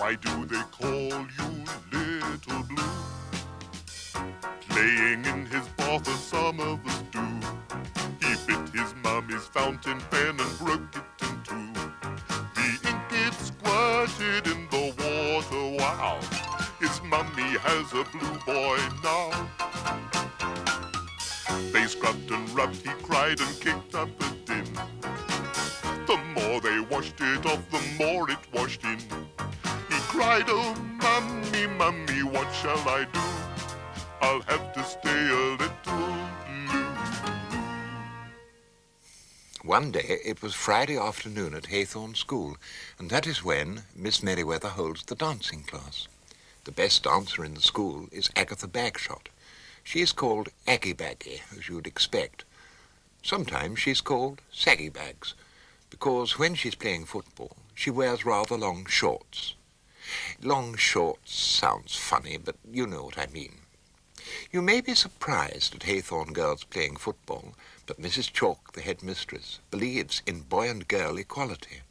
Why do they call you Little Blue? Playing in his bath a summer was due. He bit his mummy's fountain pen and broke it in two. The ink it squirted in the water, wow. His mummy has a blue boy now. They scrubbed and rubbed, he cried and kicked up a din. The more they washed it off, the more it washed in. He cried, oh mummy, mummy, what shall I do? I'll have to stay a little blue. One day it was Friday afternoon at Haythorne School, and that is when Miss Merriweather holds the dancing class. The best dancer in the school is Agatha Bagshot. She is called Aggie Baggy, as you would expect. Sometimes she's called Saggy Bags, because when she's playing football, she wears rather long shorts. Long shorts sounds funny, but you know what I mean. You may be surprised at Haythorne girls playing football, but Mrs. Chalk, the headmistress, believes in boy and girl equality.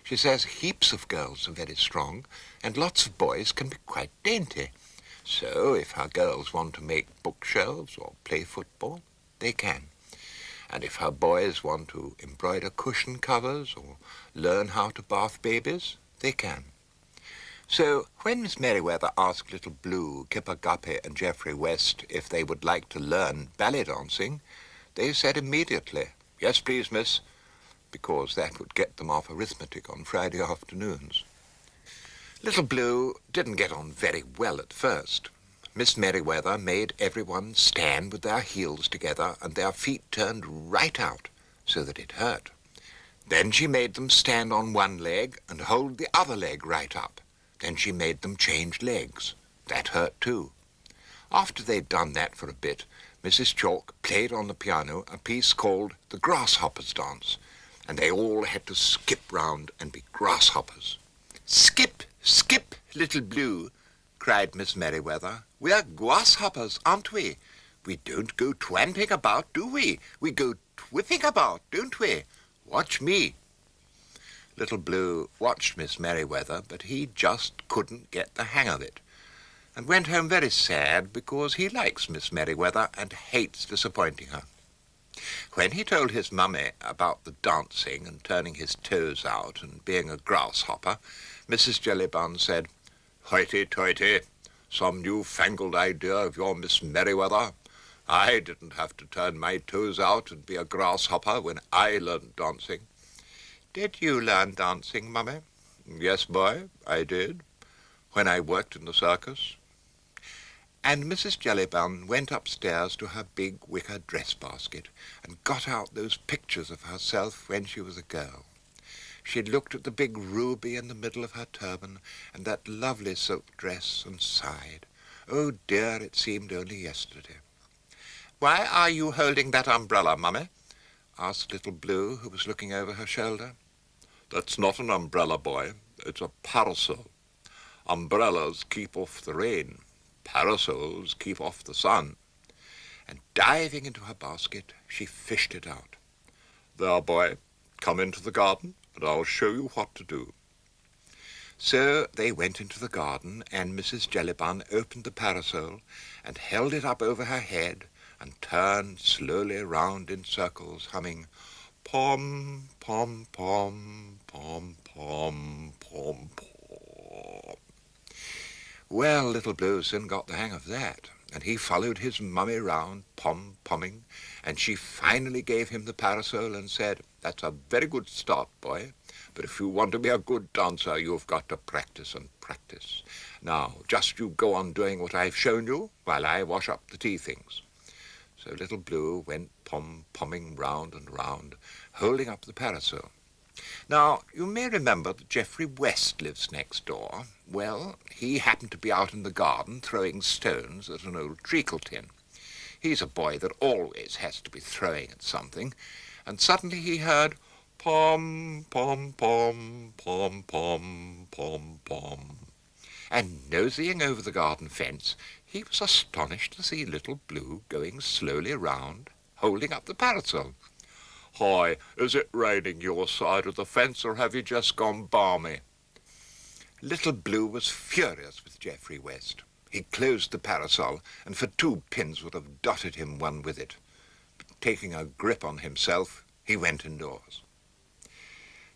She says heaps of girls are very strong, and lots of boys can be quite dainty. So if her girls want to make bookshelves or play football, they can. And if her boys want to embroider cushion covers or learn how to bath babies, they can. So when Miss Merriweather asked Little Blue, Kipper Guppy and Geoffrey West if they would like to learn ballet dancing, they said immediately, yes, please, miss, because that would get them off arithmetic on Friday afternoons. Little Blue didn't get on very well at first. Miss Merriweather made everyone stand with their heels together and their feet turned right out, so that it hurt. Then she made them stand on one leg and hold the other leg right up. Then she made them change legs. That hurt too. After they'd done that for a bit, Mrs. Chalk played on the piano a piece called the Grasshopper's Dance, and they all had to skip round and be grasshoppers. Skip, skip, Little Blue, cried Miss Merriweather. We're grasshoppers, aren't we? We don't go twamping about, do we? We go twipping about, don't we? Watch me. Little Blue watched Miss Merriweather, but he just couldn't get the hang of it, and went home very sad because he likes Miss Merriweather and hates disappointing her. When he told his mummy about the dancing and turning his toes out and being a grasshopper, Mrs. Jellybun said, "Hoity-toity, some new-fangled idea of your Miss Merriweather. I didn't have to turn my toes out and be a grasshopper when I learned dancing." "Did you learn dancing, Mummy?" "Yes, boy, I did, when I worked in the circus." And Mrs. Jellybun went upstairs to her big wicker dress basket and got out those pictures of herself when she was a girl. She'd looked at the big ruby in the middle of her turban and that lovely silk dress and sighed. Oh dear, it seemed only yesterday. "Why are you holding that umbrella, Mummy?" asked Little Blue, who was looking over her shoulder. "That's not an umbrella, boy. It's a parasol. Umbrellas keep off the rain. Parasols keep off the sun." And diving into her basket, she fished it out. "There, boy, come into the garden, and I'll show you what to do." So they went into the garden, and Mrs. Jellybun opened the parasol and held it up over her head and turned slowly round in circles, humming, "Pom, pom, pom, pom, pom, pom, pom." Well, Little Blue soon got the hang of that, and he followed his mummy round, pom-pomming, and she finally gave him the parasol and said, "That's a very good start, boy, but if you want to be a good dancer, you've got to practice and practice. Now, just you go on doing what I've shown you, while I wash up the tea things." So Little Blue went pom-pomming round and round, holding up the parasol. Now, you may remember that Geoffrey West lives next door. Well, he happened to be out in the garden throwing stones at an old treacle tin. He's a boy that always has to be throwing at something, and suddenly he heard pom, pom, pom, pom, pom, pom, pom. And nosying over the garden fence, he was astonished to see Little Blue going slowly round, holding up the parasol. "Hi, is it raining your side of the fence, or have you just gone balmy?" Little Blue was furious with Geoffrey West. He closed the parasol, and for 2 pins would have dotted him one with it. But taking a grip on himself, he went indoors.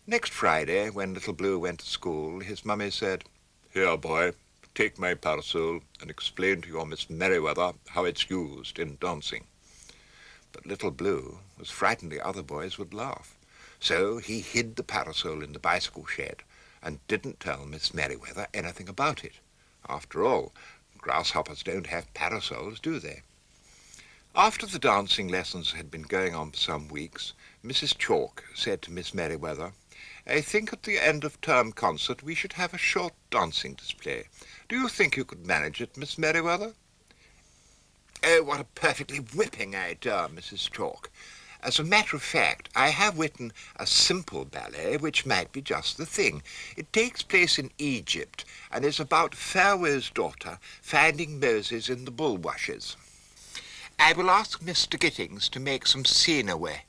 Next Friday, when Little Blue went to school, his mummy said, "Here, boy, take my parasol and explain to your Miss Merriweather how it's used in dancing." But Little Blue was frightened the other boys would laugh. So he hid the parasol in the bicycle shed and didn't tell Miss Merriweather anything about it. After all, grasshoppers don't have parasols, do they? After the dancing lessons had been going on for some weeks, Mrs. Chalk said to Miss Merriweather, "I think at the end of term concert we should have a short dancing display. Do you think you could manage it, Miss Merriweather?" "Oh, what a perfectly whipping idea, Mrs. Chalk. As a matter of fact, I have written a simple ballet which might be just the thing. It takes place in Egypt and is about Pharaoh's daughter finding Moses in the bulrushes. I will ask Mr. Gittings to make some scenery."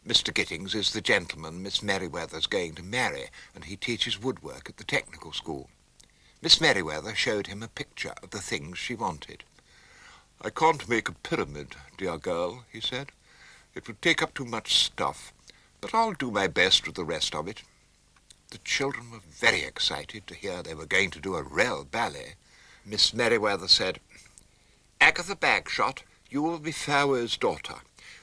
Mr. Gittings is the gentleman Miss Merriweather's going to marry, and he teaches woodwork at the technical school. Miss Merriweather showed him a picture of the things she wanted. "I can't make a pyramid, dear girl," he said. "It would take up too much stuff, but I'll do my best with the rest of it." The children were very excited to hear they were going to do a real ballet. Miss Merriweather said, "Agatha Bagshot, you will be Pharaoh's daughter.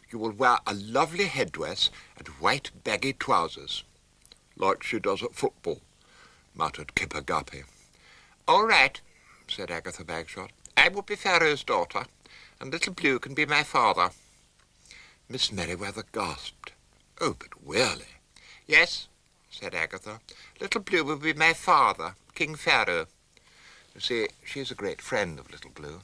You will wear a lovely headdress and white baggy trousers." "Like she does at football," muttered Kipper Guppy. "All right," said Agatha Bagshot. "I will be Pharaoh's daughter, and Little Blue can be my father." Miss Merriweather gasped. "Oh, but really?" "Yes," said Agatha. "Little Blue will be my father, King Pharaoh. You see, she's a great friend of Little Blue."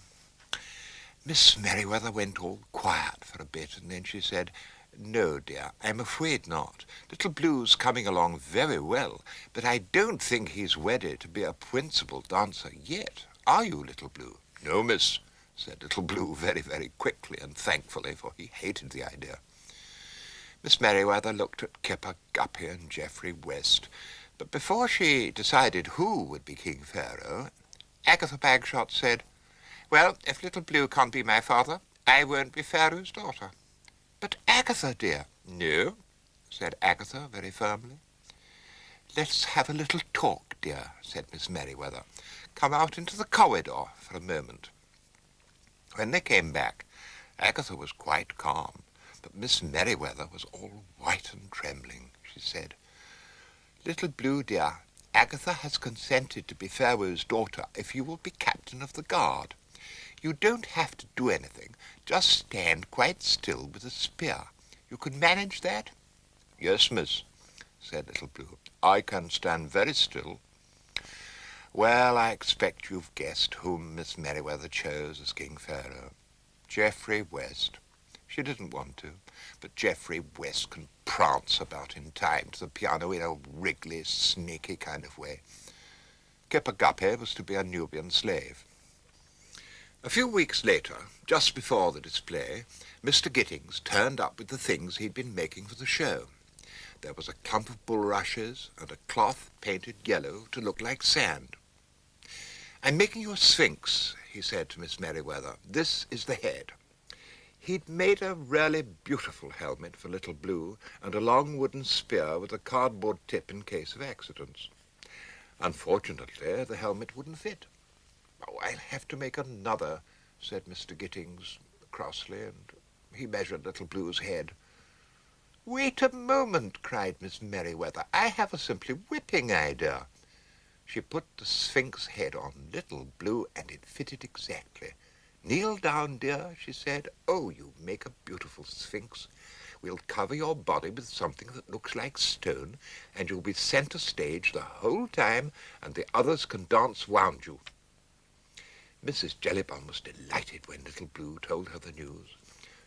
Miss Merriweather went all quiet for a bit, and then she said, "No, dear, I'm afraid not. Little Blue's coming along very well, but I don't think he's ready to be a principal dancer yet. Are you, Little Blue?" "No, miss," said Little Blue very, very quickly and thankfully, for he hated the idea. Miss Merriweather looked at Kipper Guppy and Geoffrey West, but before she decided who would be King Pharaoh, Agatha Bagshot said, "Well, if Little Blue can't be my father, I won't be Pharaoh's daughter." "But Agatha, dear." "No," said Agatha very firmly. "Let's have a little talk, dear," said Miss Merriweather. "Come out into the corridor for a moment." When they came back, Agatha was quite calm, but Miss Merriweather was all white and trembling. She said, "Little Blue, dear, Agatha has consented to be Pharaoh's daughter if you will be captain of the guard. You don't have to do anything, just stand quite still with a spear. You can manage that?" "Yes, miss," said Little Blue. "I can stand very still." Well, I expect you've guessed whom Miss Merriweather chose as King Pharaoh. Geoffrey West. She didn't want to, but Geoffrey West can prance about in time to the piano in a wriggly, sneaky kind of way. Kipper Guppy was to be a Nubian slave. A few weeks later, just before the display, Mr. Gittings turned up with the things he'd been making for the show. There was a clump of bulrushes and a cloth painted yellow to look like sand. "I'm making you a sphinx," he said to Miss Merriweather. "This is the head." He'd made a really beautiful helmet for Little Blue and a long wooden spear with a cardboard tip in case of accidents. Unfortunately, the helmet wouldn't fit. "Oh, I'll have to make another," said Mr. Gittings crossly, and he measured Little Blue's head. "Wait a moment," cried Miss Merriweather. "I have a simply whipping idea." She put the sphinx head on Little Blue, and it fitted exactly. "Kneel down, dear," she said. "Oh, you make a beautiful sphinx. We'll cover your body with something that looks like stone, and you'll be centre stage the whole time, and the others can dance round you." Mrs. Jellybun was delighted when Little Blue told her the news.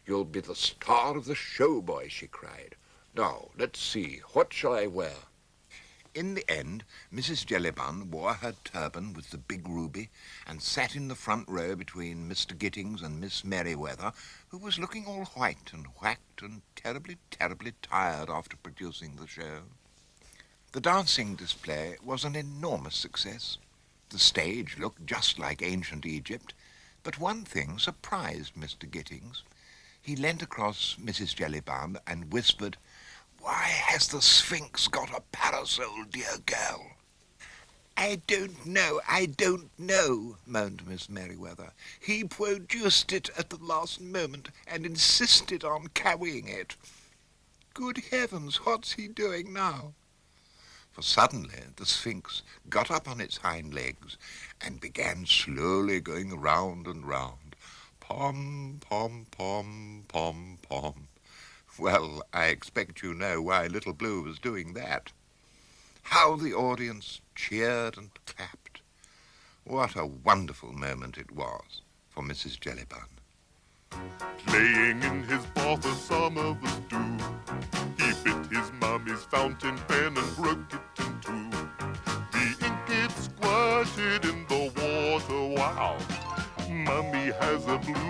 "You'll be the star of the show, boy," she cried. "Now, let's see, what shall I wear?" In the end, Mrs. Jellybun wore her turban with the big ruby and sat in the front row between Mr. Gittings and Miss Merriweather, who was looking all white and whacked and terribly, terribly tired after producing the show. The dancing display was an enormous success. The stage looked just like ancient Egypt, but one thing surprised Mr. Gittings. He leant across Mrs. Jellybun and whispered, "Why has the Sphinx got a parasol, dear girl?" I don't know, moaned Miss Merriweather. He produced it at the last moment and insisted on carrying it. Good heavens, what's he doing now? For suddenly the Sphinx got up on its hind legs and began slowly going round and round. Pom, pom, pom, pom, pom. Well, I expect you know why Little Blue was doing that. How the audience cheered and clapped. What a wonderful moment it was for Mrs. Jellybun. Playing in his bath as some of us do, he bit his mummy's fountain pen and broke it in two. The ink it squirted in the water, wow! Mummy has a blue